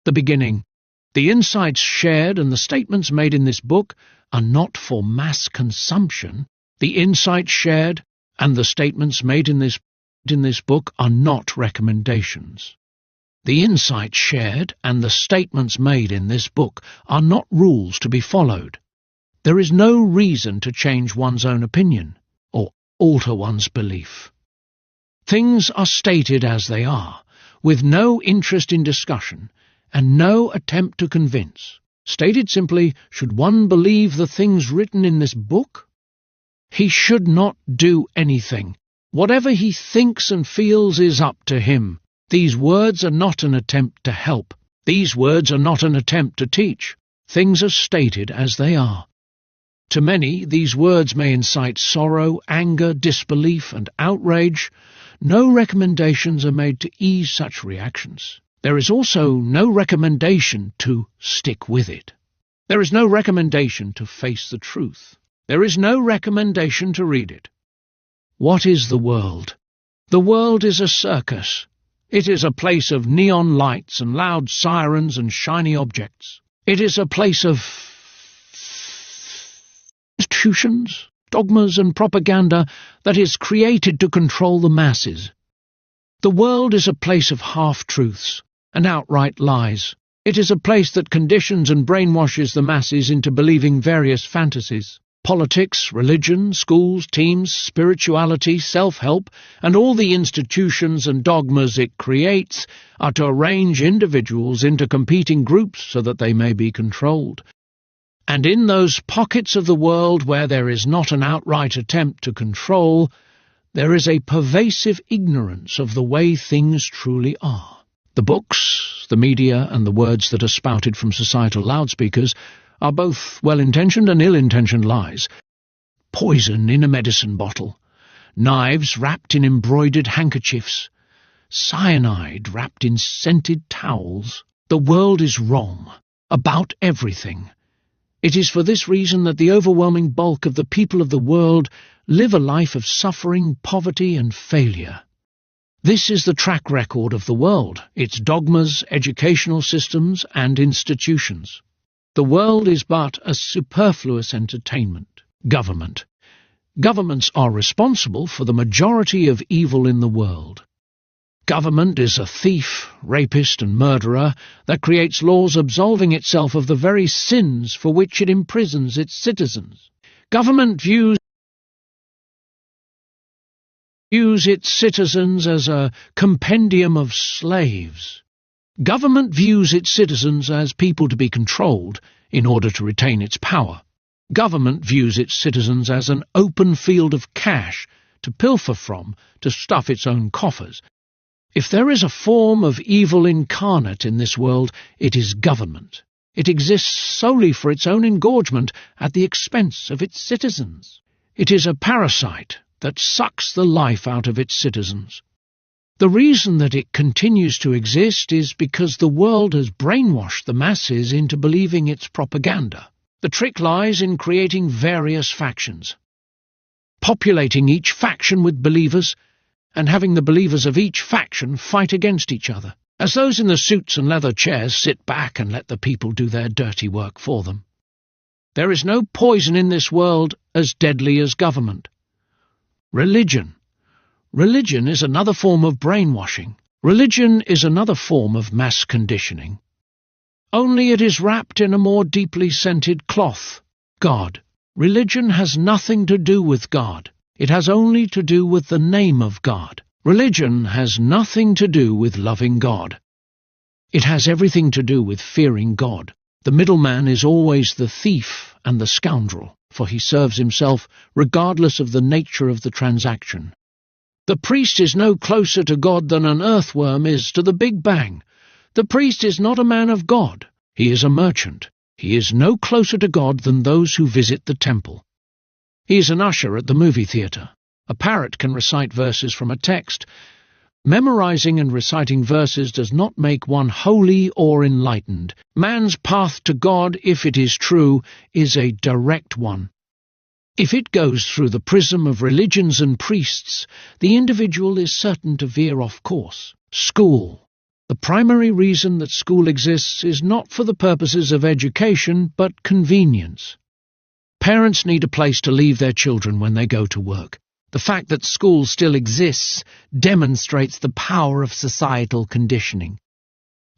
The beginning. The insights shared and the statements made in this book are not for mass consumption. The insights shared and the statements made in this book are not recommendations. The insights shared and the statements made in this book are not rules to be followed. There is no reason to change one's own opinion or alter one's belief. Things are stated as they are, with no interest in discussion and no attempt to convince. Stated simply, should one believe the things written in this book? He should not do anything. Whatever he thinks and feels is up to him. These words are not an attempt to help. These words are not an attempt to teach. Things are stated as they are. To many, these words may incite sorrow, anger, disbelief, and outrage. No recommendations are made to ease such reactions. There is also no recommendation to stick with it. There is no recommendation to face the truth. There is no recommendation to read it. What is the world? The world is a circus. It is a place of neon lights and loud sirens and shiny objects. It is a place of institutions, dogmas and propaganda that is created to control the masses. The world is a place of half-truths and outright lies. It is a place that conditions and brainwashes the masses into believing various fantasies. Politics, religion, schools, teams, spirituality, self-help, and all the institutions and dogmas it creates are to arrange individuals into competing groups so that they may be controlled. And in those pockets of the world where there is not an outright attempt to control, there is a pervasive ignorance of the way things truly are. The books, the media, and the words that are spouted from societal loudspeakers are both well-intentioned and ill-intentioned lies. Poison in a medicine bottle, knives wrapped in embroidered handkerchiefs, cyanide wrapped in scented towels. The world is wrong about everything. It is for this reason that the overwhelming bulk of the people of the world live a life of suffering, poverty, and failure. This is the track record of the world, its dogmas, educational systems, and institutions. The world is but a superfluous entertainment. Government. Governments are responsible for the majority of evil in the world. Government is a thief, rapist, and murderer that creates laws absolving itself of the very sins for which it imprisons its citizens. Government views its citizens as a compendium of slaves. Government views its citizens as people to be controlled in order to retain its power. Government views its citizens as an open field of cash to pilfer from, to stuff its own coffers. If there is a form of evil incarnate in this world, it is government. It exists solely for its own engorgement at the expense of its citizens. It is a parasite that sucks the life out of its citizens. The reason that it continues to exist is because the world has brainwashed the masses into believing its propaganda. The trick lies in creating various factions, populating each faction with believers, and having the believers of each faction fight against each other, as those in the suits and leather chairs sit back and let the people do their dirty work for them. There is no poison in this world as deadly as government. Religion. Religion is another form of brainwashing. Religion is another form of mass conditioning. Only it is wrapped in a more deeply scented cloth. God. Religion has nothing to do with God. It has only to do with the name of God. Religion has nothing to do with loving God. It has everything to do with fearing God. The middleman is always the thief and the scoundrel, for he serves himself regardless of the nature of the transaction. The priest is no closer to God than an earthworm is to the Big Bang. The priest is not a man of God. He is a merchant. He is no closer to God than those who visit the temple. He is an usher at the movie theatre. A parrot can recite verses from a text. Memorizing and reciting verses does not make one holy or enlightened. Man's path to God, if it is true, is a direct one. If it goes through the prism of religions and priests, the individual is certain to veer off course. School. The primary reason that school exists is not for the purposes of education, but convenience. Parents need a place to leave their children when they go to work. The fact that school still exists demonstrates the power of societal conditioning.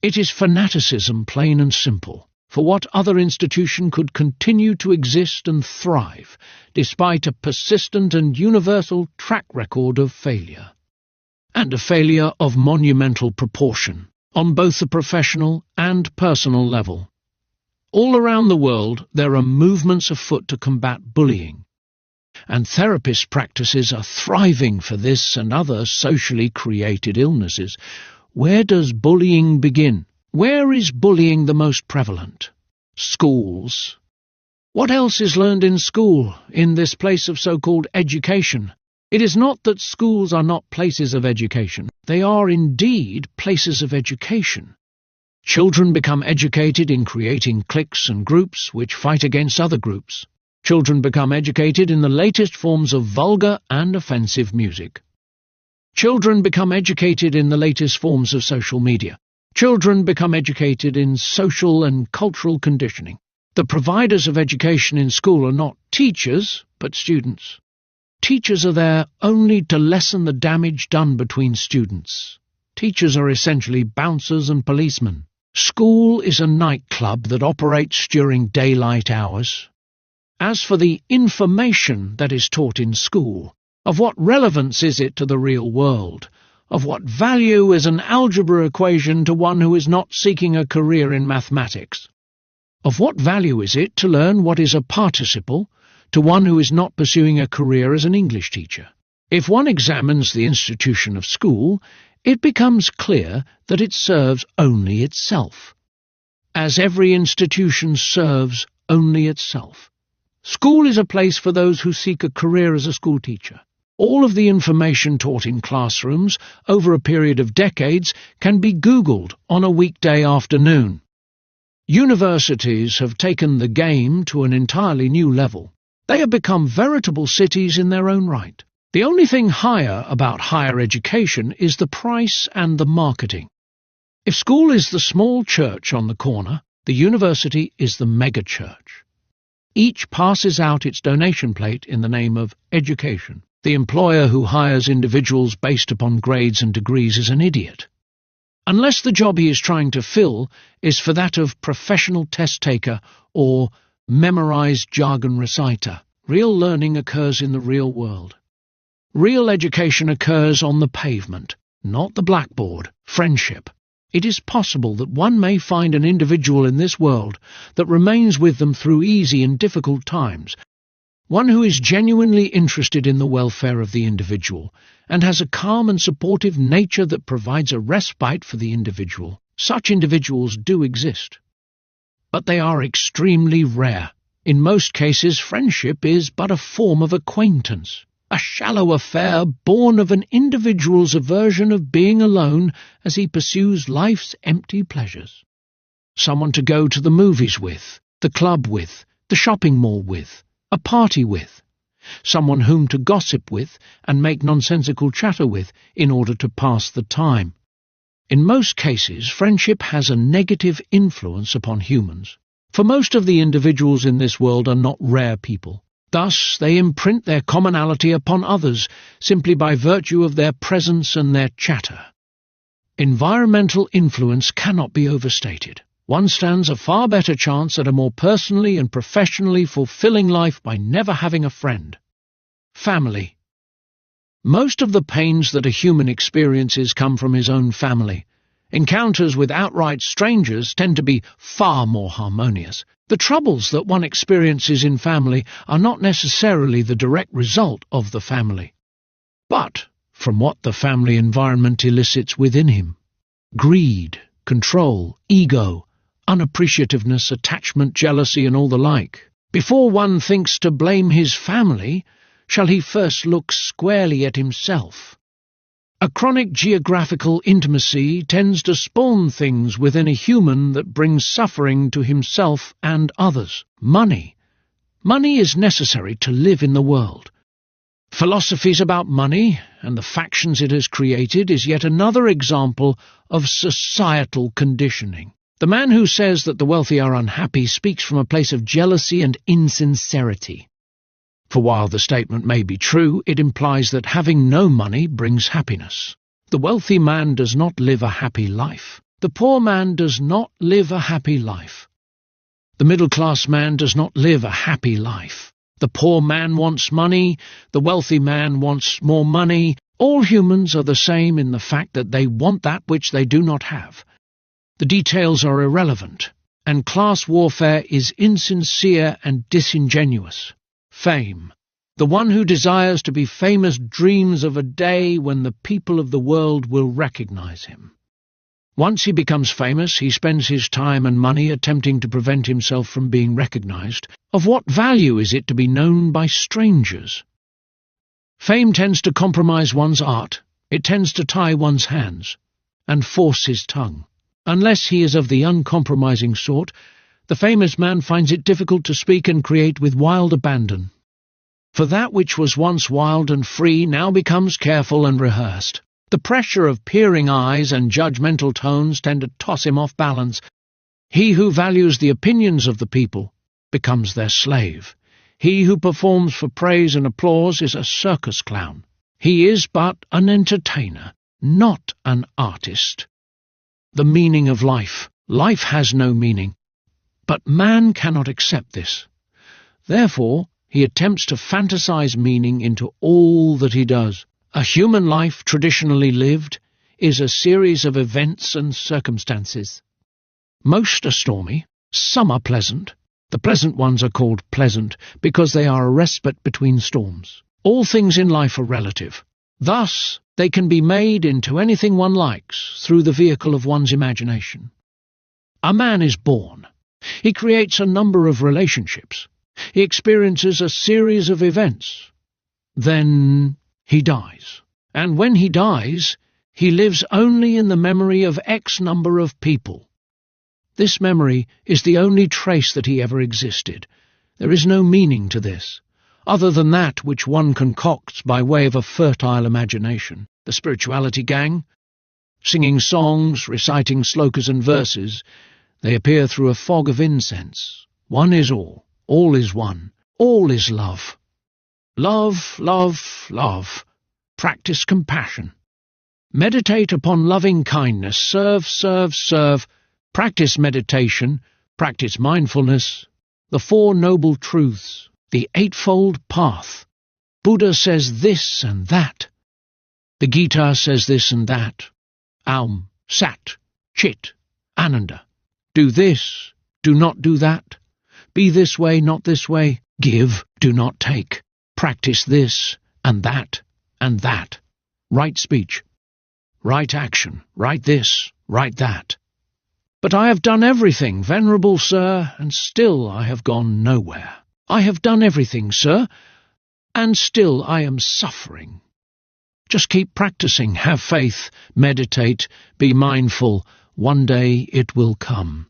It is fanaticism, plain and simple, for what other institution could continue to exist and thrive, despite a persistent and universal track record of failure. And a failure of monumental proportion, on both the professional and personal level. All around the world there are movements afoot to combat bullying, and therapist practices are thriving for this and other socially created illnesses. Where does bullying begin? Where is bullying the most prevalent? Schools. What else is learned in school, in this place of so-called education? It is not that schools are not places of education. They are indeed places of education. Children become educated in creating cliques and groups which fight against other groups. Children become educated in the latest forms of vulgar and offensive music. Children become educated in the latest forms of social media. Children become educated in social and cultural conditioning. The providers of education in school are not teachers, but students. Teachers are there only to lessen the damage done between students. Teachers are essentially bouncers and policemen. School is a nightclub that operates during daylight hours. As for the information that is taught in school, of what relevance is it to the real world? Of what value is an algebra equation to one who is not seeking a career in mathematics? Of what value is it to learn what is a participle to one who is not pursuing a career as an English teacher? If one examines the institution of school, it becomes clear that it serves only itself, as every institution serves only itself. School is a place for those who seek a career as a schoolteacher. All of the information taught in classrooms over a period of decades can be Googled on a weekday afternoon. Universities have taken the game to an entirely new level. They have become veritable cities in their own right. The only thing higher about higher education is the price and the marketing. If school is the small church on the corner, the university is the mega-church. Each passes out its donation plate in the name of education. The employer who hires individuals based upon grades and degrees is an idiot. Unless the job he is trying to fill is for that of professional test-taker or memorized jargon reciter, real learning occurs in the real world. Real education occurs on the pavement, not the blackboard. Friendship. It is possible that one may find an individual in this world that remains with them through easy and difficult times, one who is genuinely interested in the welfare of the individual and has a calm and supportive nature that provides a respite for the individual. Such individuals do exist. But they are extremely rare. In most cases, friendship is but a form of acquaintance, a shallow affair born of an individual's aversion of being alone as he pursues life's empty pleasures. Someone to go to the movies with, the club with, the shopping mall with, a party with, someone whom to gossip with and make nonsensical chatter with in order to pass the time. In most cases, friendship has a negative influence upon humans, for most of the individuals in this world are not rare people. Thus, they imprint their commonality upon others simply by virtue of their presence and their chatter. Environmental influence cannot be overstated. One stands a far better chance at a more personally and professionally fulfilling life by never having a friend. Family. Most of the pains that a human experiences come from his own family. Encounters with outright strangers tend to be far more harmonious. The troubles that one experiences in family are not necessarily the direct result of the family, but from what the family environment elicits within him. Greed, control, ego, unappreciativeness, attachment, jealousy, and all the like. Before one thinks to blame his family, shall he first look squarely at himself? A chronic geographical intimacy tends to spawn things within a human that brings suffering to himself and others. Money. Money is necessary to live in the world. Philosophies about money and the factions it has created is yet another example of societal conditioning. The man who says that the wealthy are unhappy speaks from a place of jealousy and insincerity. For while the statement may be true, it implies that having no money brings happiness. The wealthy man does not live a happy life. The poor man does not live a happy life. The middle-class man does not live a happy life. The poor man wants money, the wealthy man wants more money. All humans are the same in the fact that they want that which they do not have. The details are irrelevant, and class warfare is insincere and disingenuous. Fame. The one who desires to be famous dreams of a day when the people of the world will recognize him. Once he becomes famous, he spends his time and money attempting to prevent himself from being recognized. Of what value is it to be known by strangers? Fame tends to compromise one's art. It tends to tie one's hands and force his tongue. Unless he is of the uncompromising sort, the famous man finds it difficult to speak and create with wild abandon. For that which was once wild and free now becomes careful and rehearsed. The pressure of peering eyes and judgmental tones tend to toss him off balance. He who values the opinions of the people becomes their slave. He who performs for praise and applause is a circus clown. He is but an entertainer, not an artist. The meaning of life. Life has no meaning. But man cannot accept this. Therefore, he attempts to fantasize meaning into all that he does. A human life traditionally lived is a series of events and circumstances. Most are stormy, some are pleasant. The pleasant ones are called pleasant because they are a respite between storms. All things in life are relative. Thus, they can be made into anything one likes through the vehicle of one's imagination. A man is born. He creates a number of relationships. He experiences a series of events. Then he dies. And when he dies, he lives only in the memory of X number of people. This memory is the only trace that he ever existed. There is no meaning to this, other than that which one concocts by way of a fertile imagination. The spirituality gang, singing songs, reciting slokas and verses, they appear through a fog of incense. One is all is one, all is love. Love, love, love. Practice compassion. Meditate upon loving kindness. Serve, serve, serve. Practice meditation. Practice mindfulness. The Four Noble Truths. The Eightfold Path. Buddha says this and that. The Gita says this and that. Aum, Sat, Chit, Ananda. Do this, do not do that. Be this way, not this way. Give, do not take. Practice this and that and that. Right speech, right action, right this, right that. But I have done everything, venerable sir, and still I have gone nowhere. I have done everything, sir, and still I am suffering. Just keep practicing, have faith, meditate, be mindful. One day it will come.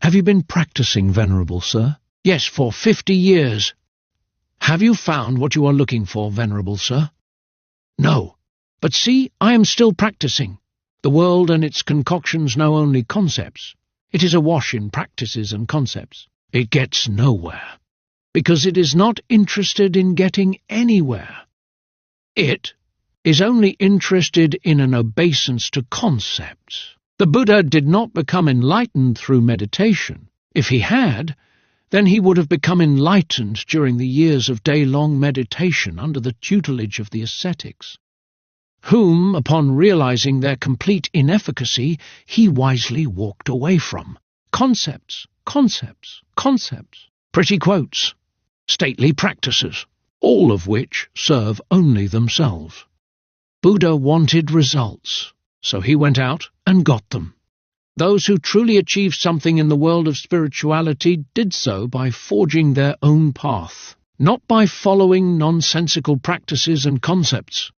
Have you been practicing, venerable sir? Yes, for 50 years. Have you found what you are looking for, venerable sir? No. But see, I am still practicing. The world and its concoctions know only concepts. It is awash in practices and concepts. It gets nowhere, because it is not interested in getting anywhere. It is only interested in an obeisance to concepts. The Buddha did not become enlightened through meditation. If he had, then he would have become enlightened during the years of day-long meditation under the tutelage of the ascetics, whom, upon realizing their complete inefficacy, he wisely walked away from. Concepts, concepts, concepts, pretty quotes, stately practices, all of which serve only themselves. Buddha wanted results, so he went out and got them. Those who truly achieved something in the world of spirituality did so by forging their own path, not by following nonsensical practices and concepts.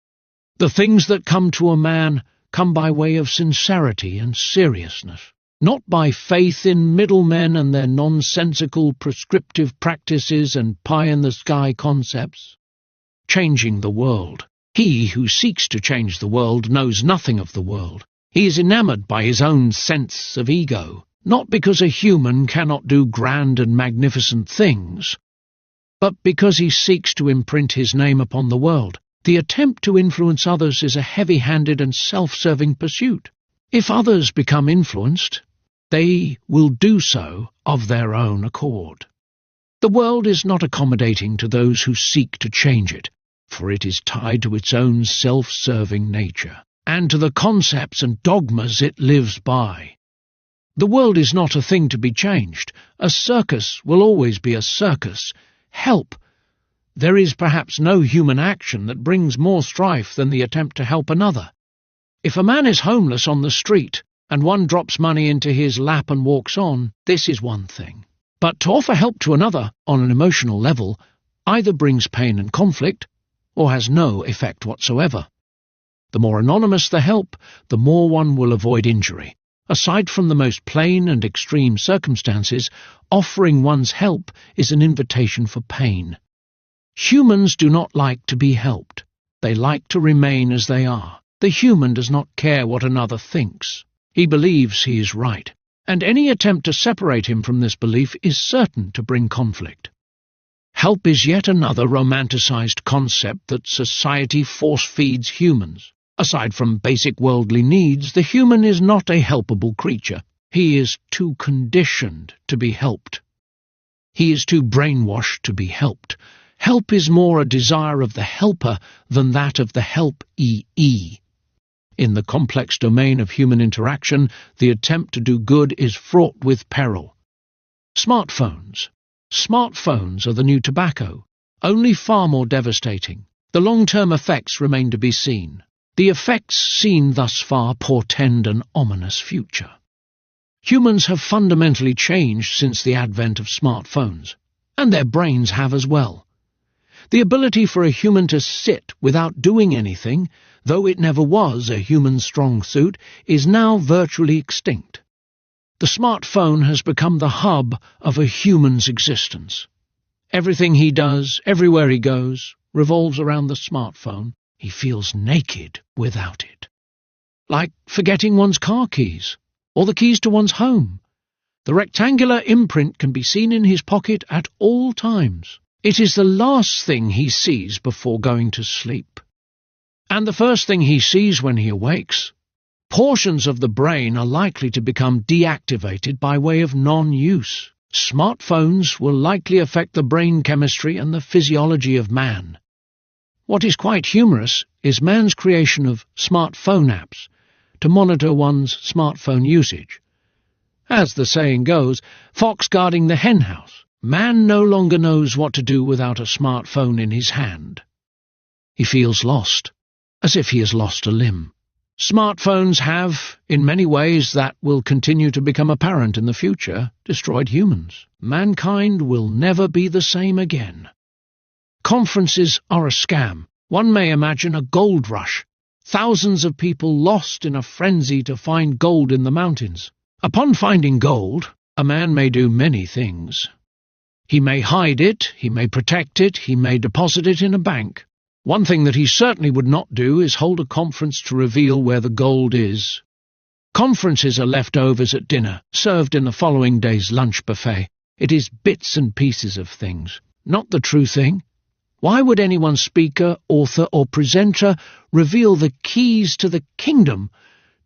The things that come to a man come by way of sincerity and seriousness, not by faith in middlemen and their nonsensical prescriptive practices and pie-in-the-sky concepts. changing the world. He who seeks to change the world knows nothing of the world. He is enamoured by his own sense of ego, not because a human cannot do grand and magnificent things, but because he seeks to imprint his name upon the world. The attempt to influence others is a heavy-handed and self-serving pursuit. If others become influenced, they will do so of their own accord. The world is not accommodating to those who seek to change it, for it is tied to its own self-serving nature, and to the concepts and dogmas it lives by. The world is not a thing to be changed. A circus will always be a circus. Help! There is perhaps no human action that brings more strife than the attempt to help another. If a man is homeless on the street, and one drops money into his lap and walks on, this is one thing. But to offer help to another on an emotional level either brings pain and conflict, or has no effect whatsoever. The more anonymous the help, the more one will avoid injury. Aside from the most plain and extreme circumstances, offering one's help is an invitation for pain. Humans do not like to be helped. They like to remain as they are. The human does not care what another thinks. He believes he is right, and any attempt to separate him from this belief is certain to bring conflict. Help is yet another romanticized concept that society force-feeds humans. Aside from basic worldly needs, the human is not a helpable creature. He is too conditioned to be helped. He is too brainwashed to be helped. Help is more a desire of the helper than that of the helpee. In the complex domain of human interaction, the attempt to do good is fraught with peril. Smartphones. Smartphones are the new tobacco, only far more devastating. The long-term effects remain to be seen. The effects seen thus far portend an ominous future. Humans have fundamentally changed since the advent of smartphones, and their brains have as well. The ability for a human to sit without doing anything, though it never was a human strong suit, is now virtually extinct. The smartphone has become the hub of a human's existence. Everything he does, everywhere he goes, revolves around the smartphone. He feels naked without it. Like forgetting one's car keys, or the keys to one's home. The rectangular imprint can be seen in his pocket at all times. It is the last thing he sees before going to sleep, and the first thing he sees when he awakes. Portions of the brain are likely to become deactivated by way of non-use. Smartphones will likely affect the brain chemistry and the physiology of man. What is quite humorous is man's creation of smartphone apps to monitor one's smartphone usage. As the saying goes, fox guarding the henhouse. Man no longer knows what to do without a smartphone in his hand. He feels lost, as if he has lost a limb. Smartphones have, in many ways that will continue to become apparent in the future, destroyed humans. Mankind will never be the same again. Conferences are a scam. One may imagine a gold rush. Thousands of people lost in a frenzy to find gold in the mountains. Upon finding gold, a man may do many things. He may hide it, he may protect it, he may deposit it in a bank. One thing that he certainly would not do is hold a conference to reveal where the gold is. Conferences are leftovers at dinner, served in the following day's lunch buffet. It is bits and pieces of things, not the true thing. Why would any one speaker, author, or presenter reveal the keys to the kingdom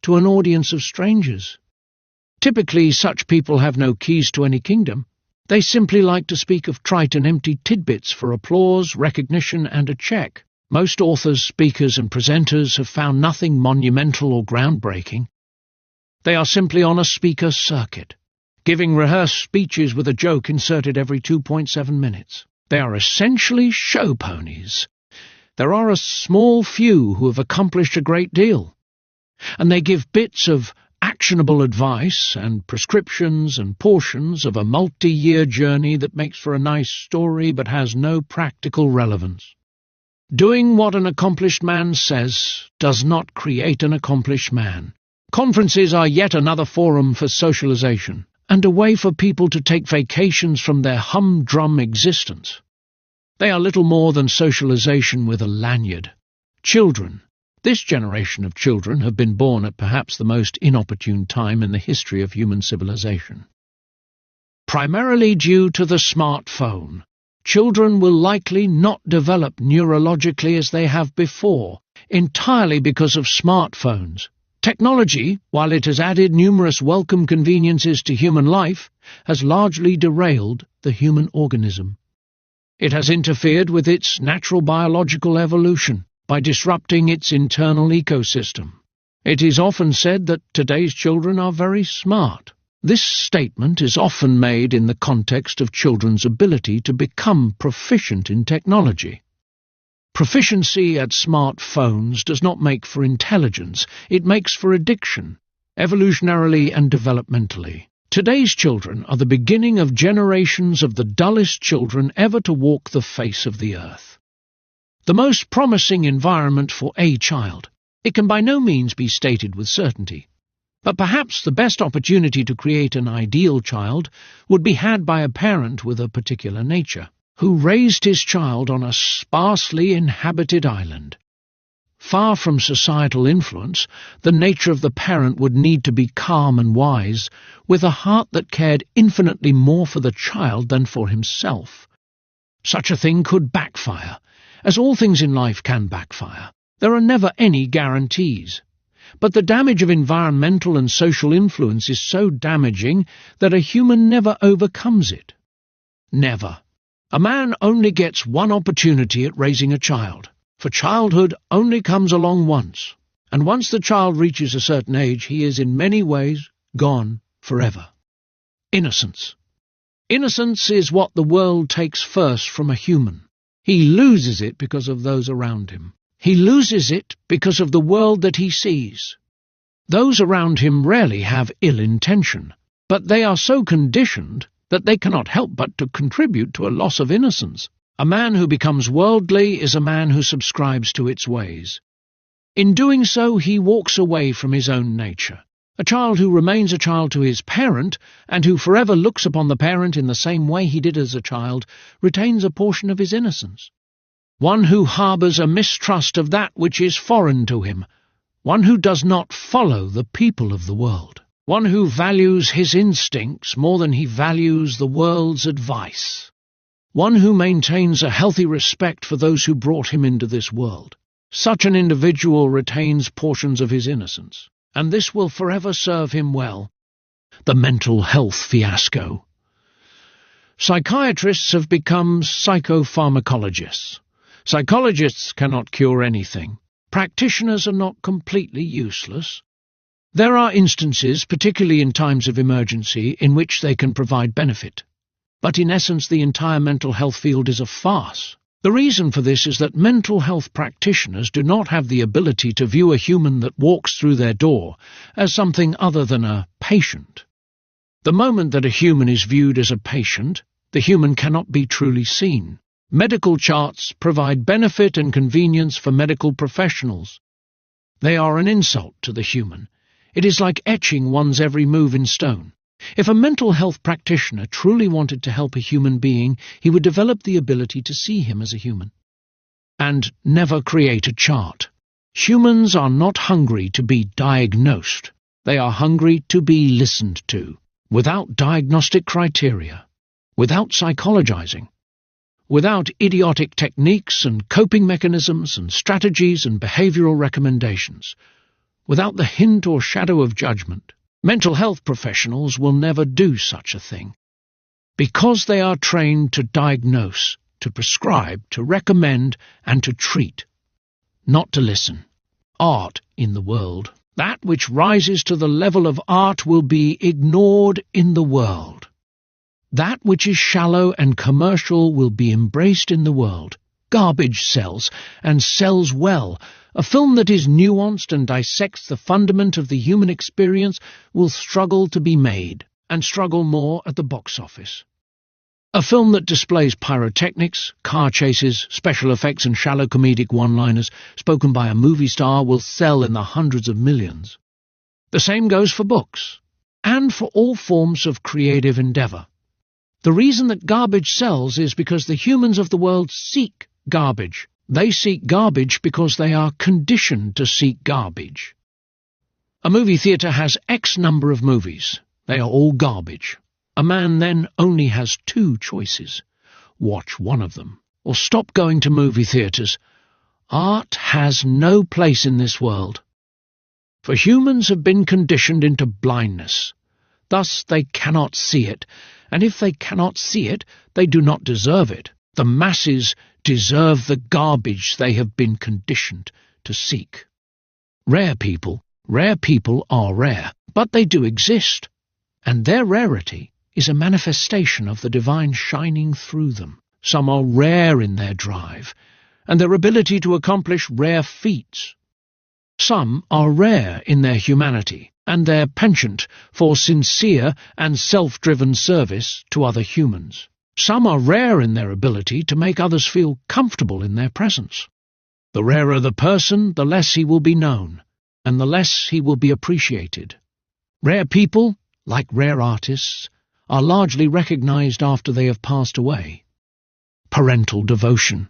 to an audience of strangers? Typically, such people have no keys to any kingdom. They simply like to speak of trite and empty tidbits for applause, recognition, and a check. Most authors, speakers, and presenters have found nothing monumental or groundbreaking. They are simply on a speaker circuit, giving rehearsed speeches with a joke inserted every 2.7 minutes. They are essentially show ponies. There are a small few who have accomplished a great deal, and they give bits of actionable advice and prescriptions and portions of a multi-year journey that makes for a nice story but has no practical relevance. Doing what an accomplished man says does not create an accomplished man. Conferences are yet another forum for socialization, and a way for people to take vacations from their humdrum existence. They are little more than socialization with a lanyard. Children. This generation of children have been born at perhaps the most inopportune time in the history of human civilization. Primarily due to the smartphone, children will likely not develop neurologically as they have before, entirely because of smartphones. Technology, while it has added numerous welcome conveniences to human life, has largely derailed the human organism. It has interfered with its natural biological evolution by disrupting its internal ecosystem. It is often said that today's children are very smart. This statement is often made in the context of children's ability to become proficient in technology. Proficiency at smartphones does not make for intelligence, it makes for addiction, evolutionarily and developmentally. Today's children are the beginning of generations of the dullest children ever to walk the face of the earth. The most promising environment for a child. It can by no means be stated with certainty. But perhaps the best opportunity to create an ideal child would be had by a parent with a particular nature, who raised his child on a sparsely inhabited island. Far from societal influence, the nature of the parent would need to be calm and wise, with a heart that cared infinitely more for the child than for himself. Such a thing could backfire, as all things in life can backfire. There are never any guarantees. But the damage of environmental and social influence is so damaging that a human never overcomes it. Never. A man only gets one opportunity at raising a child, for childhood only comes along once, and once the child reaches a certain age, he is in many ways gone forever. Innocence. Innocence is what the world takes first from a human. He loses it because of those around him. He loses it because of the world that he sees. Those around him rarely have ill intention, but they are so conditioned that they cannot help but to contribute to a loss of innocence. A man who becomes worldly is a man who subscribes to its ways. In doing so, he walks away from his own nature. A child who remains a child to his parent, and who forever looks upon the parent in the same way he did as a child, retains a portion of his innocence. One who harbours a mistrust of that which is foreign to him, one who does not follow the people of the world, one who values his instincts more than he values the world's advice, one who maintains a healthy respect for those who brought him into this world. Such an individual retains portions of his innocence, and this will forever serve him well. The mental health fiasco. Psychiatrists have become psychopharmacologists. Psychologists cannot cure anything. Practitioners are not completely useless. There are instances, particularly in times of emergency, in which they can provide benefit. But in essence, the entire mental health field is a farce. The reason for this is that mental health practitioners do not have the ability to view a human that walks through their door as something other than a patient. The moment that a human is viewed as a patient, the human cannot be truly seen. Medical charts provide benefit and convenience for medical professionals. They are an insult to the human. It is like etching one's every move in stone. If a mental health practitioner truly wanted to help a human being, he would develop the ability to see him as a human, and never create a chart. Humans are not hungry to be diagnosed. They are hungry to be listened to, without diagnostic criteria, without psychologizing, without idiotic techniques and coping mechanisms and strategies and behavioral recommendations, without the hint or shadow of judgment. Mental health professionals will never do such a thing, because they are trained to diagnose, to prescribe, to recommend, and to treat, not to listen. Art in the world. That which rises to the level of art will be ignored in the world. That which is shallow and commercial will be embraced in the world. Garbage sells, and sells well. A film that is nuanced and dissects the fundament of the human experience will struggle to be made, and struggle more at the box office. A film that displays pyrotechnics, car chases, special effects and shallow comedic one-liners spoken by a movie star will sell in the hundreds of millions. The same goes for books, and for all forms of creative endeavour. The reason that garbage sells is because the humans of the world seek garbage. They seek garbage because they are conditioned to seek garbage. A movie theatre has X number of movies. They are all garbage. A man then only has two choices. Watch one of them, or stop going to movie theatres. Art has no place in this world. For humans have been conditioned into blindness. Thus they cannot see it, and if they cannot see it, they do not deserve it. The masses deserve the garbage they have been conditioned to seek. Rare people are rare, but they do exist, and their rarity is a manifestation of the divine shining through them. Some are rare in their drive, and their ability to accomplish rare feats. Some are rare in their humanity, and their penchant for sincere and self-driven service to other humans. Some are rare in their ability to make others feel comfortable in their presence. The rarer the person, the less he will be known, and the less he will be appreciated. Rare people, like rare artists, are largely recognized after they have passed away. Parental devotion.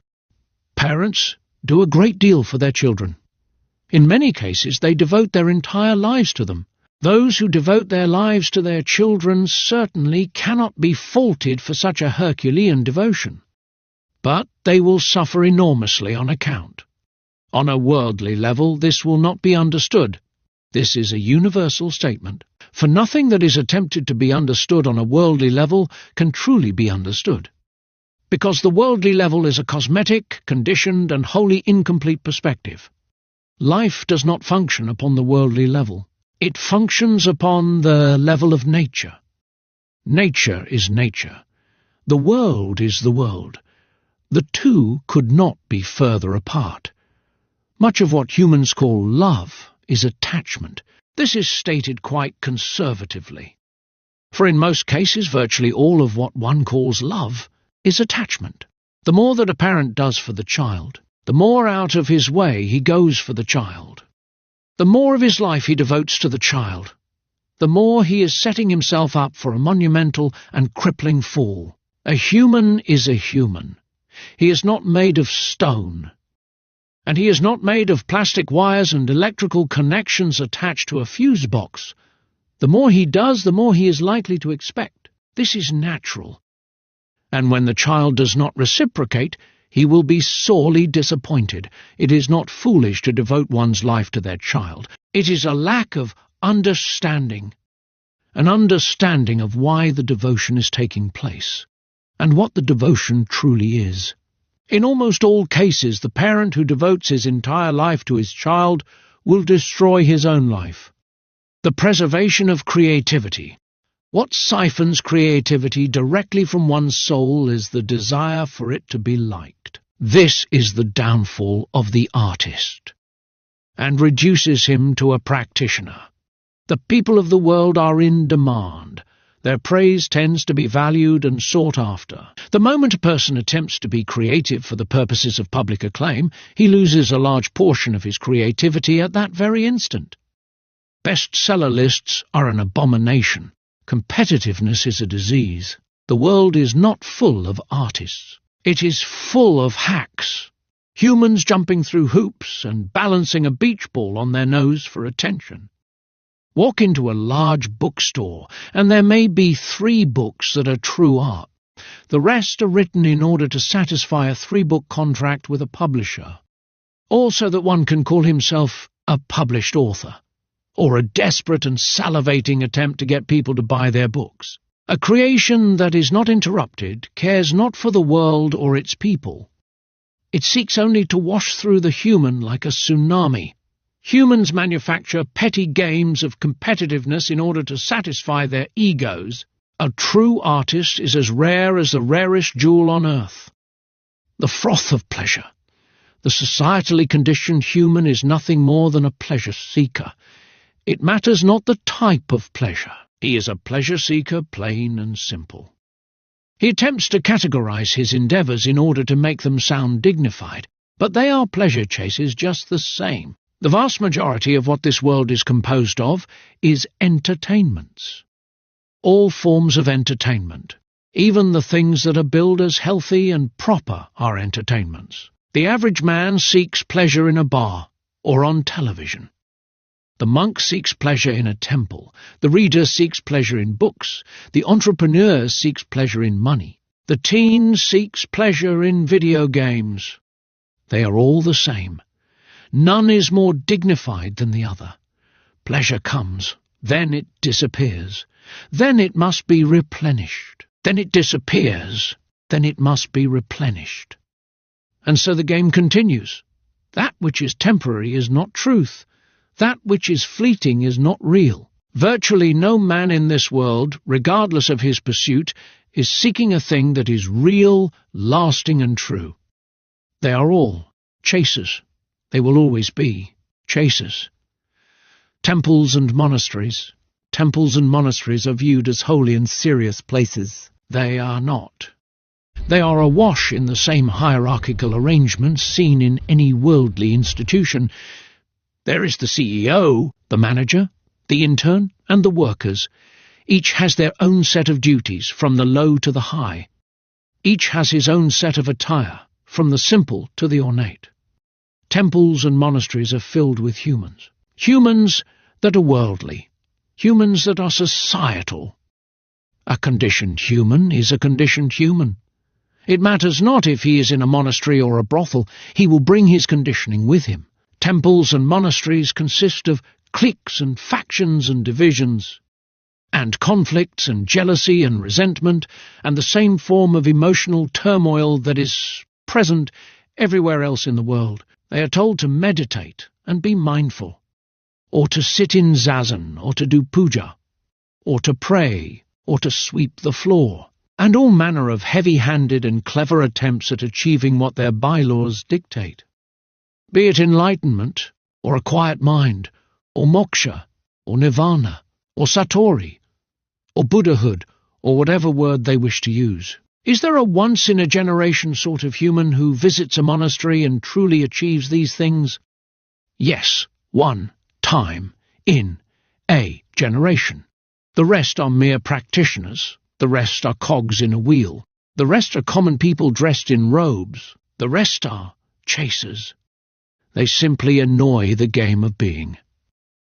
Parents do a great deal for their children. In many cases, they devote their entire lives to them. Those who devote their lives to their children certainly cannot be faulted for such a Herculean devotion. But they will suffer enormously on account. On a worldly level, this will not be understood. This is a universal statement, for nothing that is attempted to be understood on a worldly level can truly be understood. Because the worldly level is a cosmetic, conditioned, and wholly incomplete perspective. Life does not function upon the worldly level. It functions upon the level of nature. Nature is nature. The world is the world. The two could not be further apart. Much of what humans call love is attachment. This is stated quite conservatively. For in most cases, virtually all of what one calls love is attachment. The more that a parent does for the child, the more out of his way he goes for the child. The more of his life he devotes to the child, the more he is setting himself up for a monumental and crippling fall. A human is a human. He is not made of stone, and he is not made of plastic wires and electrical connections attached to a fuse box. The more he does, the more he is likely to expect. This is natural. And when the child does not reciprocate, he will be sorely disappointed. It is not foolish to devote one's life to their child. It is a lack of understanding, an understanding of why the devotion is taking place, and what the devotion truly is. In almost all cases, the parent who devotes his entire life to his child will destroy his own life. The preservation of creativity. What siphons creativity directly from one's soul is the desire for it to be liked. This is the downfall of the artist, and reduces him to a practitioner. The people of the world are in demand. Their praise tends to be valued and sought after. The moment a person attempts to be creative for the purposes of public acclaim, he loses a large portion of his creativity at that very instant. Bestseller lists are an abomination. Competitiveness is a disease. The world is not full of artists. It is full of hacks. Humans jumping through hoops and balancing a beach ball on their nose for attention. Walk into a large bookstore, and there may be 3 books that are true art. The rest are written in order to satisfy a 3-book contract with a publisher, or so that one can call himself a published author, or a desperate and salivating attempt to get people to buy their books. A creation that is not interrupted cares not for the world or its people. It seeks only to wash through the human like a tsunami. Humans manufacture petty games of competitiveness in order to satisfy their egos. A true artist is as rare as the rarest jewel on earth. The froth of pleasure. The societally conditioned human is nothing more than a pleasure-seeker. It matters not the type of pleasure. He is a pleasure-seeker, plain and simple. He attempts to categorize his endeavors in order to make them sound dignified, but they are pleasure chases just the same. The vast majority of what this world is composed of is entertainments. All forms of entertainment, Even the things that are billed as healthy and proper are entertainments. The average man seeks pleasure in a bar or on television. The monk seeks pleasure in a temple. The reader seeks pleasure in books. The entrepreneur seeks pleasure in money. The teen seeks pleasure in video games. They are all the same. None is more dignified than the other. Pleasure comes, then it disappears. Then it must be replenished. Then it disappears. Then it must be replenished. And so the game continues. That which is temporary is not truth. That which is fleeting is not real. Virtually no man in this world, regardless of his pursuit, is seeking a thing that is real, lasting and true. They are all chasers. They will always be chasers. Temples and monasteries. Temples and monasteries are viewed as holy and serious places. They are not. They are awash in the same hierarchical arrangements seen in any worldly institution. There is the CEO, the manager, the intern, and the workers. Each has their own set of duties, from the low to the high. Each has his own set of attire, from the simple to the ornate. Temples and monasteries are filled with humans. Humans that are worldly. Humans that are societal. A conditioned human is a conditioned human. It matters not if he is in a monastery or a brothel, he will bring his conditioning with him. Temples and monasteries consist of cliques and factions and divisions, and conflicts and jealousy and resentment, and the same form of emotional turmoil that is present everywhere else in the world. They are told to meditate and be mindful, or to sit in zazen, or to do puja, or to pray, or to sweep the floor, and all manner of heavy-handed and clever attempts at achieving what their bylaws dictate. Be it enlightenment, or a quiet mind, or moksha, or nirvana, or satori, or Buddhahood, or whatever word they wish to use. Is there a once-in-a-generation sort of human who visits a monastery and truly achieves these things? Yes, one time, in a generation. The rest are mere practitioners. The rest are cogs in a wheel. The rest are common people dressed in robes. The rest are chasers. They simply annoy the game of being.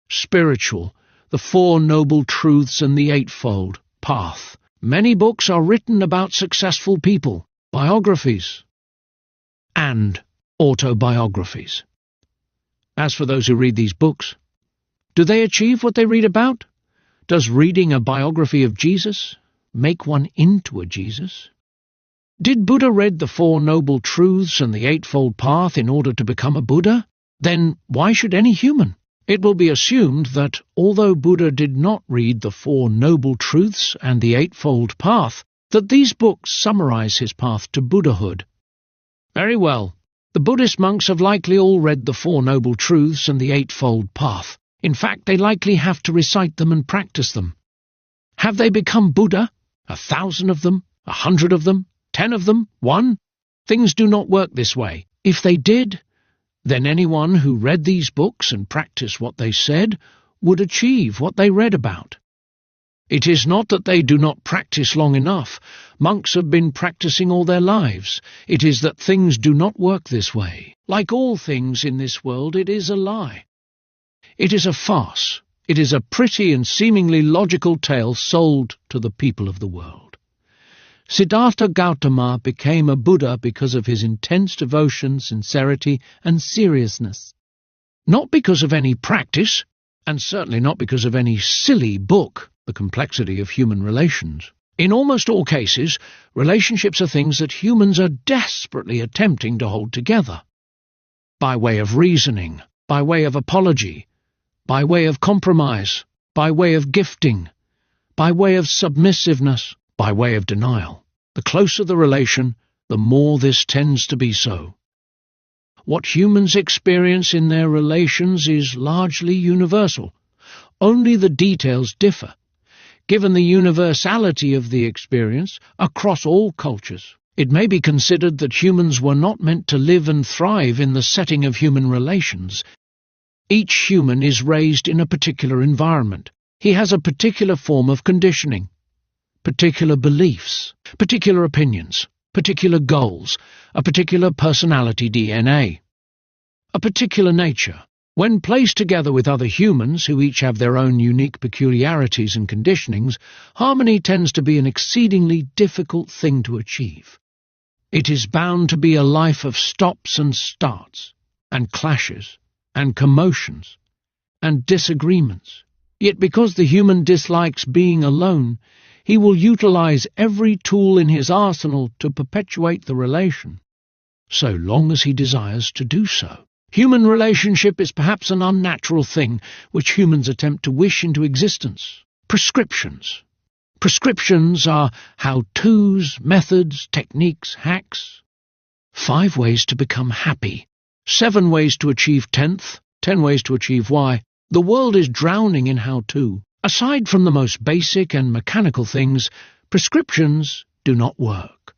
Spiritual, the Four Noble Truths and the Eightfold Path. Many books are written about successful people, biographies, and autobiographies. As for those who read these books, do they achieve what they read about? Does reading a biography of Jesus make one into a Jesus? Did Buddha read the Four Noble Truths and the Eightfold Path in order to become a Buddha? Then why should any human? It will be assumed that, although Buddha did not read the Four Noble Truths and the Eightfold Path, that these books summarize his path to Buddhahood. Very well. The Buddhist monks have likely all read the Four Noble Truths and the Eightfold Path. In fact, they likely have to recite them and practice them. Have they become Buddha? 1,000 of them? 100 of them? 10 of them? 1? Things do not work this way. If they did, then anyone who read these books and practiced what they said would achieve what they read about. It is not that they do not practice long enough. Monks have been practicing all their lives. It is that things do not work this way. Like all things in this world, it is a lie. It is a farce. It is a pretty and seemingly logical tale sold to the people of the world. Siddhartha Gautama became a Buddha because of his intense devotion, sincerity, and seriousness. Not because of any practice, and certainly not because of any silly book, The Complexity of Human Relations. In almost all cases, relationships are things that humans are desperately attempting to hold together. By way of reasoning, by way of apology, by way of compromise, by way of gifting, by way of submissiveness, by way of denial. The closer the relation, the more this tends to be so. What humans experience in their relations is largely universal. Only the details differ, given the universality of the experience across all cultures. It may be considered that humans were not meant to live and thrive in the setting of human relations. Each human is raised in a particular environment. He has a particular form of conditioning. particular beliefs, particular opinions, particular goals, a particular personality DNA, a particular nature. When placed together with other humans who each have their own unique peculiarities and conditionings, harmony tends to be an exceedingly difficult thing to achieve. It is bound to be a life of stops and starts, and clashes, and commotions, and disagreements. Yet because the human dislikes being alone, he will utilize every tool in his arsenal to perpetuate the relation, so long as he desires to do so. Human relationship is perhaps an unnatural thing which humans attempt to wish into existence. Prescriptions. Prescriptions are how-tos, methods, techniques, hacks. 5 ways to become happy. 7 ways to achieve 10th. 10 ways to achieve Y. The world is drowning in how-to. Aside from the most basic and mechanical things, prescriptions do not work.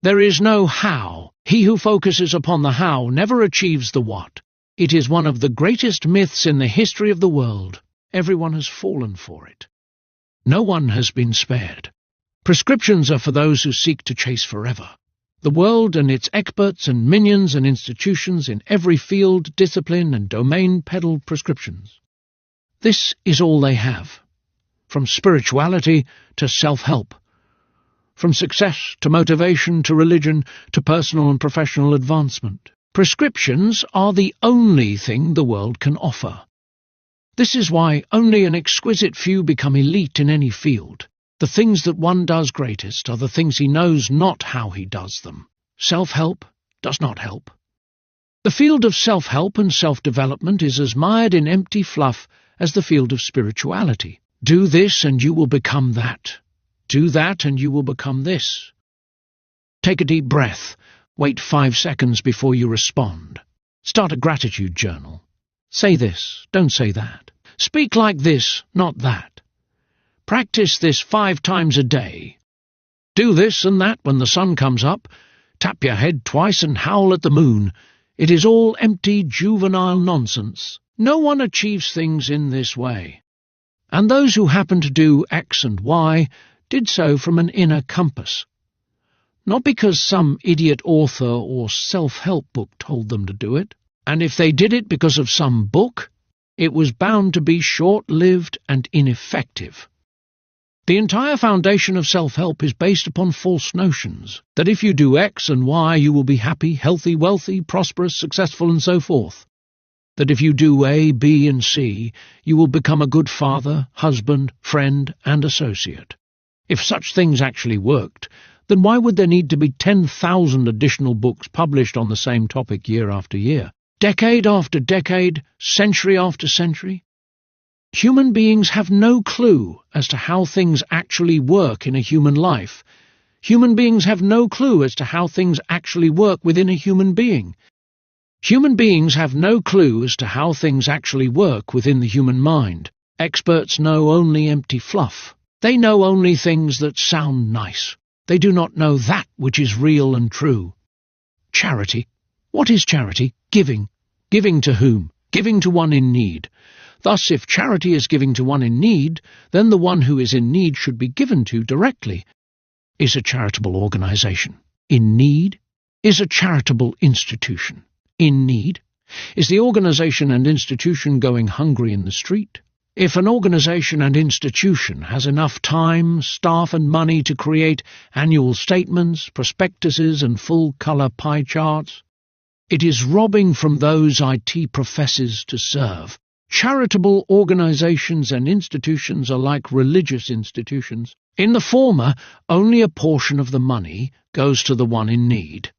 There is no how. He who focuses upon the how never achieves the what. It is one of the greatest myths in the history of the world. Everyone has fallen for it. No one has been spared. Prescriptions are for those who seek to chase forever. The world and its experts and minions and institutions in every field, discipline and domain peddle prescriptions. This is all they have. From spirituality to self-help. From success to motivation to religion to personal and professional advancement. Prescriptions are the only thing the world can offer. This is why only an exquisite few become elite in any field. The things that one does greatest are the things he knows not how he does them. Self-help does not help. The field of self-help and self-development is as mired in empty fluff as the field of spirituality. Do this and you will become that. Do that and you will become this. Take a deep breath. Wait 5 seconds before you respond. Start a gratitude journal. Say this, don't say that. Speak like this, not that. Practice this 5 times a day. Do this and that when the sun comes up. Tap your head twice and howl at the moon. It is all empty, juvenile nonsense. No one achieves things in this way. And those who happen to do X and Y did so from an inner compass. Not because some idiot author or self-help book told them to do it. And if they did it because of some book, it was bound to be short-lived and ineffective. The entire foundation of self-help is based upon false notions, that if you do X and Y you will be happy, healthy, wealthy, prosperous, successful and so forth. That if you do A, B and C, you will become a good father, husband, friend and associate. If such things actually worked, then why would there need to be 10,000 additional books published on the same topic year after year? Decade after decade, century after century? Human beings have no clue as to how things actually work in a human life. Human beings have no clue as to how things actually work within a human being. Human beings have no clue as to how things actually work within the human mind. Experts know only empty fluff. They know only things that sound nice. They do not know that which is real and true. Charity. What is charity? Giving. Giving to whom? Giving to one in need. Thus, if charity is giving to one in need, then the one who is in need should be given to directly. Is a charitable organization in need? Is a charitable institution in need? Is the organization and institution going hungry in the street? If an organization and institution has enough time, staff and money to create annual statements, prospectuses and full-color pie charts, it is robbing from those it professes to serve. Charitable organizations and institutions are like religious institutions. In the former, only a portion of the money goes to the one in need.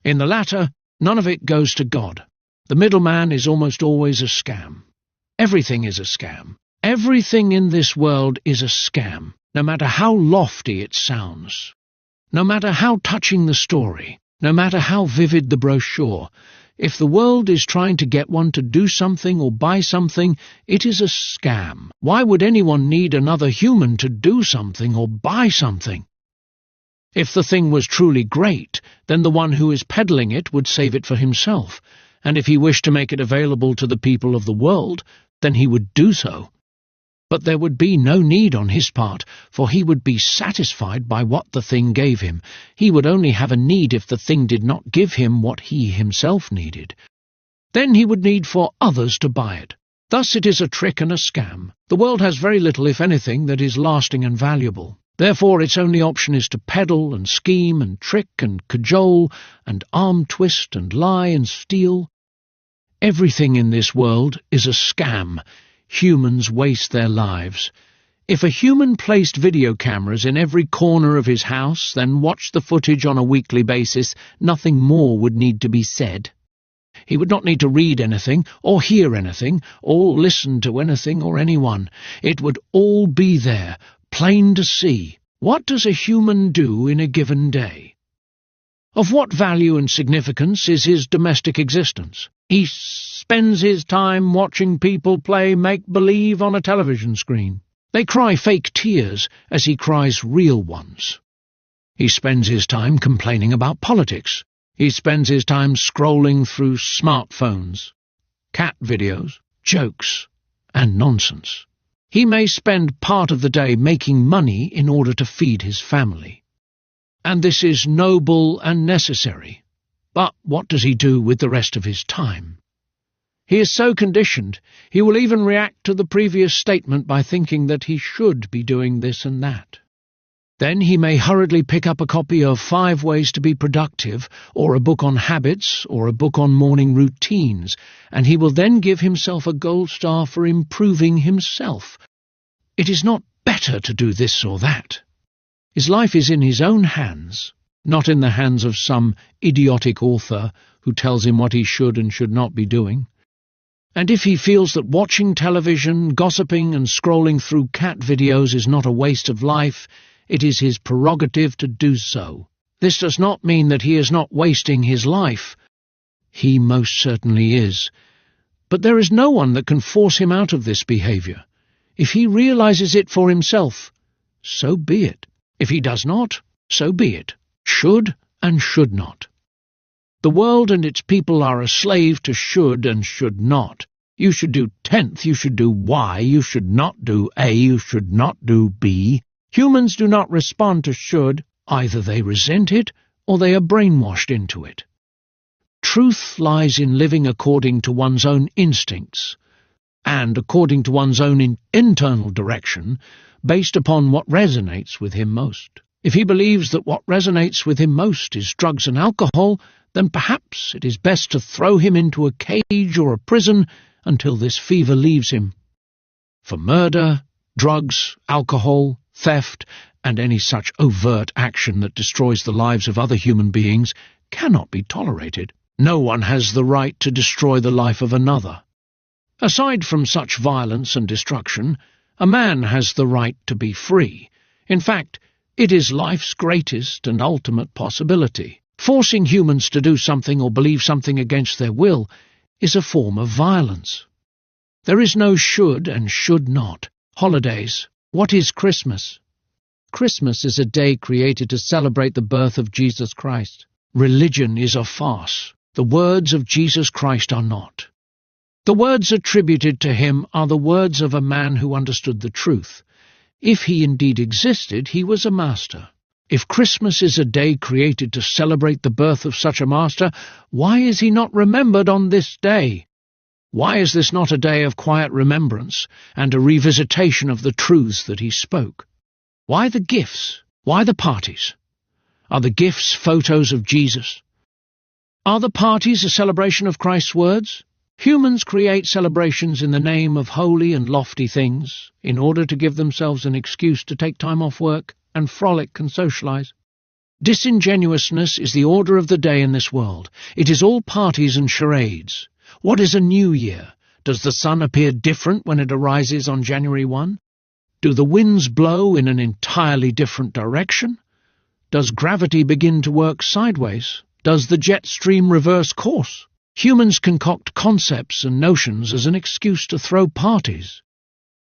In the latter, none of it goes to God. The middleman is almost always a scam. Everything is a scam. Everything in this world is a scam, no matter how lofty it sounds. No matter how touching the story, no matter how vivid the brochure, if the world is trying to get one to do something or buy something, it is a scam. Why would anyone need another human to do something or buy something? If the thing was truly great, then the one who is peddling it would save it for himself, and if he wished to make it available to the people of the world, then he would do so. But there would be no need on his part, for he would be satisfied by what the thing gave him. He would only have a need if the thing did not give him what he himself needed. Then he would need for others to buy it. Thus it is a trick and a scam. The world has very little, if anything, that is lasting and valuable. Therefore its only option is to peddle and scheme and trick and cajole and arm twist and lie and steal. Everything in this world is a scam. Humans waste their lives. If a human placed video cameras in every corner of his house, then watched the footage on a weekly basis, nothing more would need to be said. He would not need to read anything, or hear anything, or listen to anything or anyone. It would all be there, plain to see. What does a human do in a given day? Of what value and significance is his domestic existence? He spends his time watching people play make-believe on a television screen. They cry fake tears as he cries real ones. He spends his time complaining about politics. He spends his time scrolling through smartphones, cat videos, jokes, and nonsense. He may spend part of the day making money in order to feed his family. And this is noble and necessary. But what does he do with the rest of his time? He is so conditioned, he will even react to the previous statement by thinking that he should be doing this and that. Then he may hurriedly pick up a copy of 5 Ways to be Productive, or a book on habits, or a book on morning routines, and he will then give himself a gold star for improving himself. It is not better to do this or that. His life is in his own hands, not in the hands of some idiotic author who tells him what he should and should not be doing. And if he feels that watching television, gossiping and scrolling through cat videos is not a waste of life, it is his prerogative to do so. This does not mean that he is not wasting his life. He most certainly is. But there is no one that can force him out of this behaviour. If he realizes it for himself, so be it. If he does not, so be it. Should and should not. The world and its people are a slave to should and should not. You should do 10th, you should do Y, you should not do A, you should not do B. Humans do not respond to should. Either they resent it, or they are brainwashed into it. Truth lies in living according to one's own instincts, and according to one's own internal direction, based upon what resonates with him most. If he believes that what resonates with him most is drugs and alcohol, then perhaps it is best to throw him into a cage or a prison until this fever leaves him. For murder, drugs, alcohol, theft, and any such overt action that destroys the lives of other human beings cannot be tolerated. No one has the right to destroy the life of another. Aside from such violence and destruction, a man has the right to be free. In fact, it is life's greatest and ultimate possibility. Forcing humans to do something or believe something against their will is a form of violence. There is no should and should not. Holidays. What is Christmas? Christmas is a day created to celebrate the birth of Jesus Christ. Religion is a farce. The words of Jesus Christ are not. The words attributed to him are the words of a man who understood the truth. If he indeed existed, he was a master. If Christmas is a day created to celebrate the birth of such a master, why is he not remembered on this day? Why is this not a day of quiet remembrance and a revisitation of the truths that he spoke? Why the gifts? Why the parties? Are the gifts photos of Jesus? Are the parties a celebration of Christ's words? Humans create celebrations in the name of holy and lofty things, in order to give themselves an excuse to take time off work and frolic and socialize. Disingenuousness is the order of the day in this world. It is all parties and charades. What is a new year? Does the sun appear different when it arises on January 1? Do the winds blow in an entirely different direction? Does gravity begin to work sideways? Does the jet stream reverse course? Humans concoct concepts and notions as an excuse to throw parties,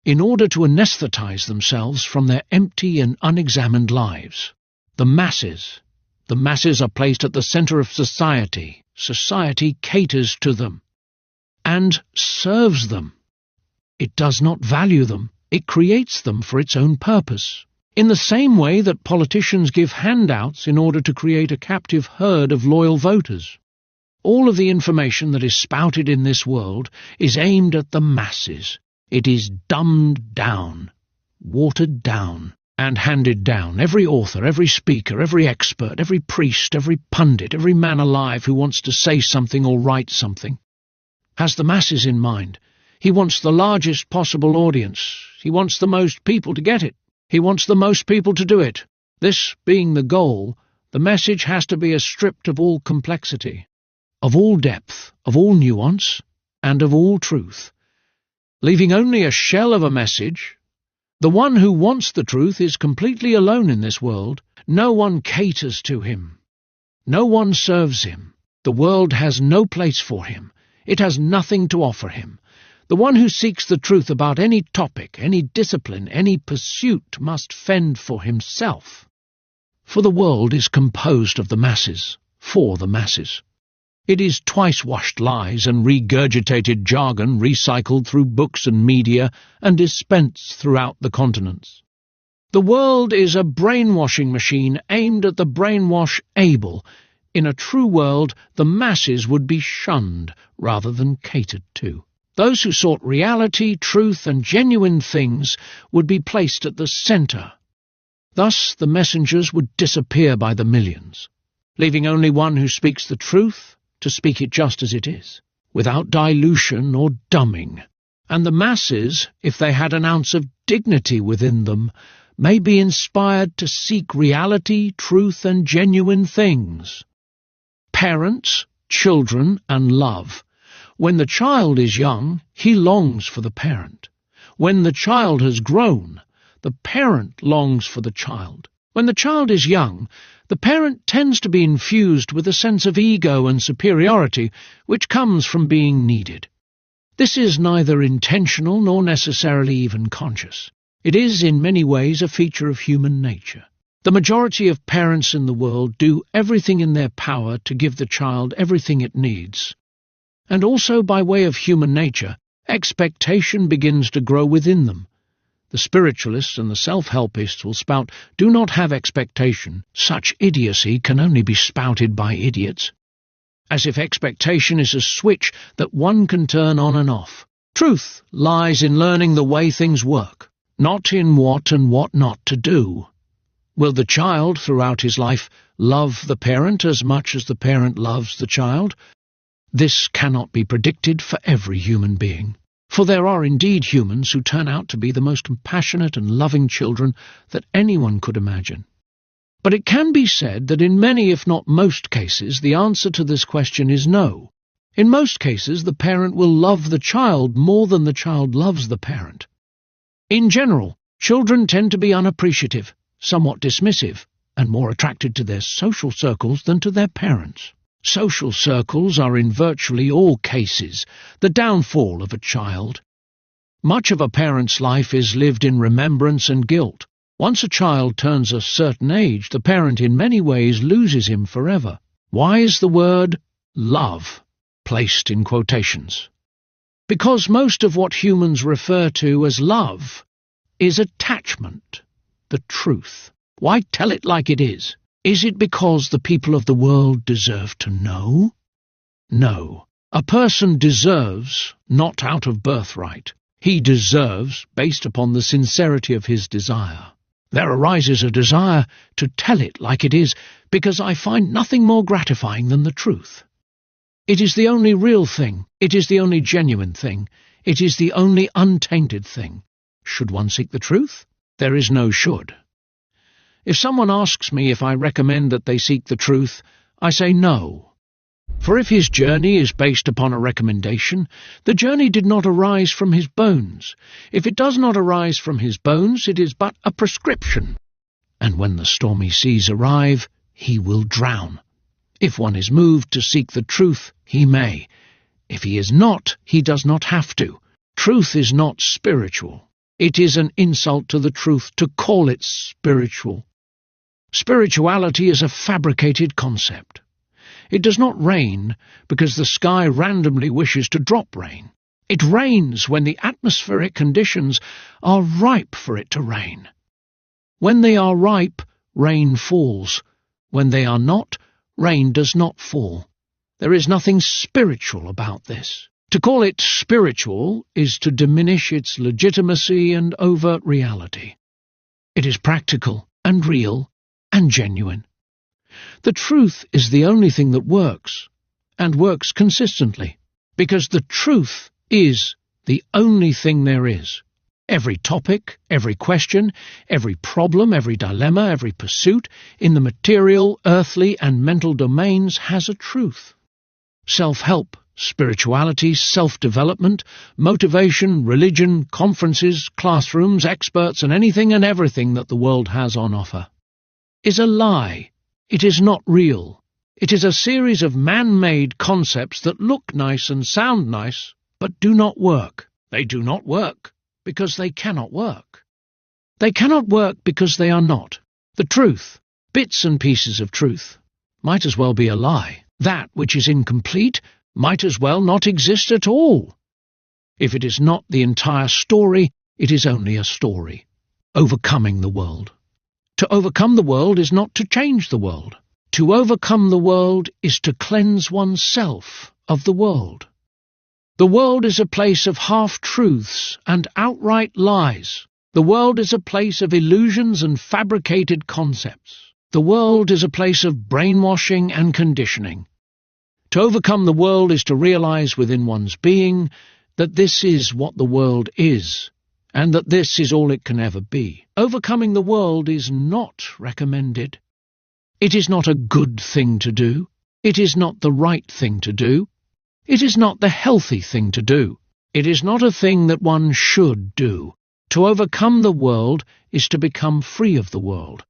in order to anesthetize themselves from their empty and unexamined lives. The masses are placed at the center of society. Society caters to them and serves them. It does not value them. It creates them for its own purpose, in the same way that politicians give handouts in order to create a captive herd of loyal voters. All of the information that is spouted in this world is aimed at the masses. It is dumbed down, watered down, and handed down. Every author, every speaker, every expert, every priest, every pundit, every man alive who wants to say something or write something has the masses in mind. He wants the largest possible audience. He wants the most people to get it. He wants the most people to do it. This being the goal, the message has to be stripped of all complexity, of all depth, of all nuance, and of all truth, leaving only a shell of a message. The one who wants the truth is completely alone in this world. No one caters to him. No one serves him. The world has no place for him. It has nothing to offer him. The one who seeks the truth about any topic, any discipline, any pursuit must fend for himself. For the world is composed of the masses, for the masses. It is twice-washed lies and regurgitated jargon recycled through books and media and dispensed throughout the continents. The world is a brainwashing machine aimed at the brainwash-able. In a true world, the masses would be shunned rather than catered to. Those who sought reality, truth, and genuine things would be placed at the centre. Thus the messengers would disappear by the millions, leaving only one who speaks the truth to speak it just as it is, without dilution or dumbing. And the masses, if they had an ounce of dignity within them, may be inspired to seek reality, truth, and genuine things. Parents, children, and love. When the child is young, he longs for the parent. When the child has grown, the parent longs for the child. When the child is young, the parent tends to be infused with a sense of ego and superiority which comes from being needed. This is neither intentional nor necessarily even conscious. It is in many ways a feature of human nature. The majority of parents in the world do everything in their power to give the child everything it needs. And also, by way of human nature, expectation begins to grow within them. The spiritualists and the self-helpists will spout, "Do not have expectation. Such idiocy can only be spouted by idiots." As if expectation is a switch that one can turn on and off. Truth lies in learning the way things work, not in what and what not to do. Will the child, throughout his life, love the parent as much as the parent loves the child? This cannot be predicted for every human being, for there are indeed humans who turn out to be the most compassionate and loving children that anyone could imagine. But it can be said that in many, if not most cases, the answer to this question is no. In most cases, the parent will love the child more than the child loves the parent. In general, children tend to be unappreciative, somewhat dismissive, and more attracted to their social circles than to their parents. Social circles are in virtually all cases the downfall of a child. Much of a parent's life is lived in remembrance and guilt. Once a child turns a certain age, the parent in many ways loses him forever. Why is the word love placed in quotations? Because most of what humans refer to as love is attachment, the truth. Why tell it like it is? Is it because the people of the world deserve to know? No. A person deserves not out of birthright. He deserves based upon the sincerity of his desire. There arises a desire to tell it like it is, because I find nothing more gratifying than the truth. It is the only real thing. It is the only genuine thing. It is the only untainted thing. Should one seek the truth? There is no should. If someone asks me if I recommend that they seek the truth, I say no. For if his journey is based upon a recommendation, the journey did not arise from his bones. If it does not arise from his bones, it is but a prescription. And when the stormy seas arrive, he will drown. If one is moved to seek the truth, he may. If he is not, he does not have to. Truth is not spiritual. It is an insult to the truth to call it spiritual. Spirituality is a fabricated concept. It does not rain because the sky randomly wishes to drop rain. It rains when the atmospheric conditions are ripe for it to rain. When they are ripe, rain falls. When they are not, rain does not fall. There is nothing spiritual about this. To call it spiritual is to diminish its legitimacy and overt reality. It is practical and real and genuine. The truth is the only thing that works, and works consistently, because the truth is the only thing there is. Every topic, every question, every problem, every dilemma, every pursuit in the material, earthly, and mental domains has a truth. Self-help, spirituality, self-development, motivation, religion, conferences, classrooms, experts, and anything and everything that the world has on offer is a lie. It is not real. It is a series of man-made concepts that look nice and sound nice, but do not work. They do not work because they cannot work. They cannot work because they are not. The truth, bits and pieces of truth, might as well be a lie. That which is incomplete might as well not exist at all. If it is not the entire story, it is only a story. Overcoming the world. To overcome the world is not to change the world. To overcome the world is to cleanse oneself of the world. The world is a place of half-truths and outright lies. The world is a place of illusions and fabricated concepts. The world is a place of brainwashing and conditioning. To overcome the world is to realize within one's being that this is what the world is, and that this is all it can ever be. Overcoming the world is not recommended. It is not a good thing to do. It is not the right thing to do. It is not the healthy thing to do. It is not a thing that one should do. To overcome the world is to become free of the world,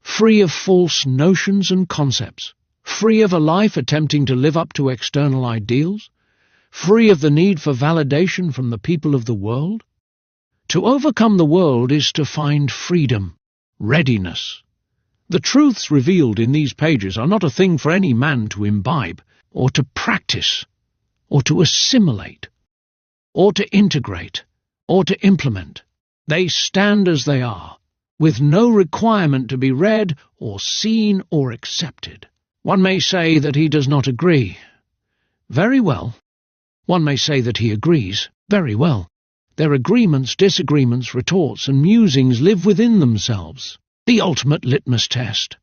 free of false notions and concepts, free of a life attempting to live up to external ideals, free of the need for validation from the people of the world. To overcome the world is to find freedom, readiness. The truths revealed in these pages are not a thing for any man to imbibe, or to practice, or to assimilate, or to integrate, or to implement. They stand as they are, with no requirement to be read or seen or accepted. One may say that he does not agree. Very well. One may say that he agrees. Very well. Their agreements, disagreements, retorts, and musings live within themselves. The ultimate litmus test,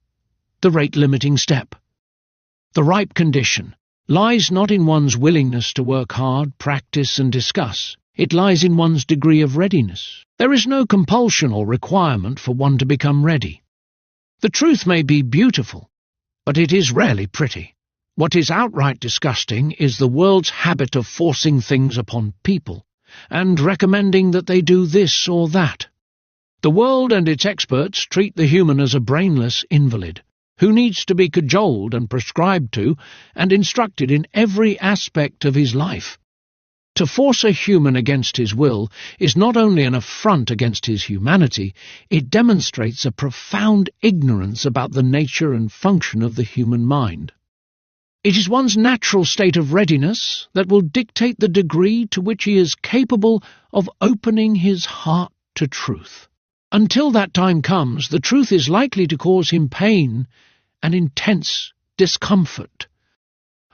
the rate-limiting step, the ripe condition, lies not in one's willingness to work hard, practice, and discuss. It lies in one's degree of readiness. There is no compulsion or requirement for one to become ready. The truth may be beautiful, but it is rarely pretty. What is outright disgusting is the world's habit of forcing things upon people, and recommending that they do this or that. The world and its experts treat the human as a brainless invalid, who needs to be cajoled and prescribed to and instructed in every aspect of his life. To force a human against his will is not only an affront against his humanity, it demonstrates a profound ignorance about the nature and function of the human mind. It is one's natural state of readiness that will dictate the degree to which he is capable of opening his heart to truth. Until that time comes, the truth is likely to cause him pain and intense discomfort,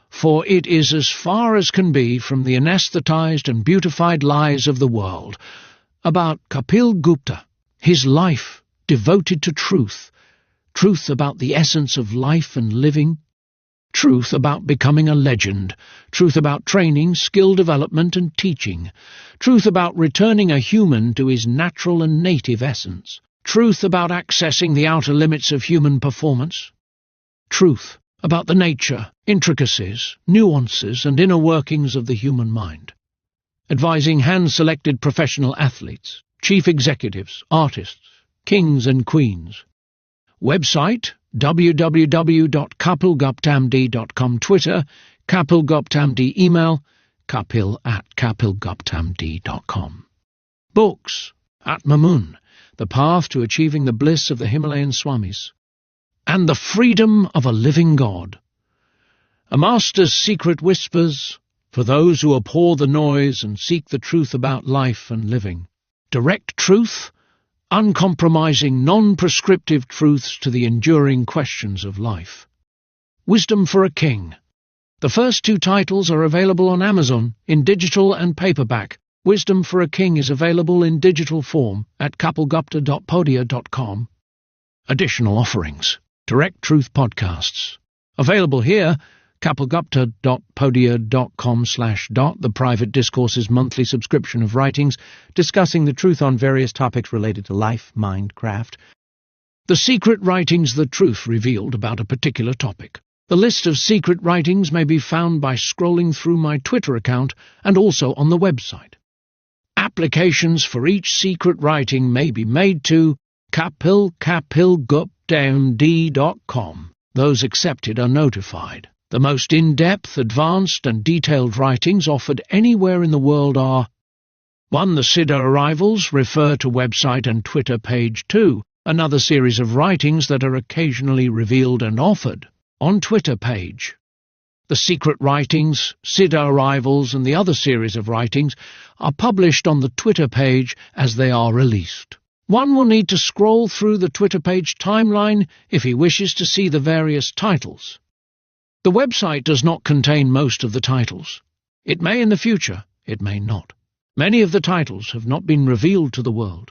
for it is as far as can be from the anesthetized and beautified lies of the world about Kapil Gupta, his life devoted to truth, truth about the essence of life and living, truth about becoming a legend, truth about training, skill development and teaching, truth about returning a human to his natural and native essence, truth about accessing the outer limits of human performance, truth about the nature, intricacies, nuances and inner workings of the human mind, advising hand-selected professional athletes, chief executives, artists, kings and queens. Website www.kapilguptamd.com. Twitter, kapilguptamd. Email, kapil@kapilguptamd.com. Books, Atmamun, The Path to Achieving the Bliss of the Himalayan Swamis, and the Freedom of a Living God. A Master's Secret Whispers for those who abhor the noise and seek the truth about life and living. Direct truth, uncompromising, non-prescriptive truths to the enduring questions of life. Wisdom for a King. The first 2 titles are available on Amazon in digital and paperback. Wisdom for a King is available in digital form at kapilgupta.podia.com. Additional offerings. Direct Truth Podcasts. Available here, kapilgupta.podia.com/. The Private Discourses monthly subscription of writings discussing the truth on various topics related to life, mind, craft. The secret writings, the truth revealed about a particular topic. The list of secret writings may be found by scrolling through my Twitter account and also on the website. Applications for each secret writing may be made to kapilgupta.com. Those accepted are notified. The most in-depth, advanced and detailed writings offered anywhere in the world are 1. The Siddha Arrivals, refer to website and Twitter page 2, another series of writings that are occasionally revealed and offered on Twitter page. The secret writings, Siddha Arrivals and the other series of writings are published on the Twitter page as they are released. One will need to scroll through the Twitter page timeline if he wishes to see the various titles. The website does not contain most of the titles. It may in the future, it may not. Many of the titles have not been revealed to the world.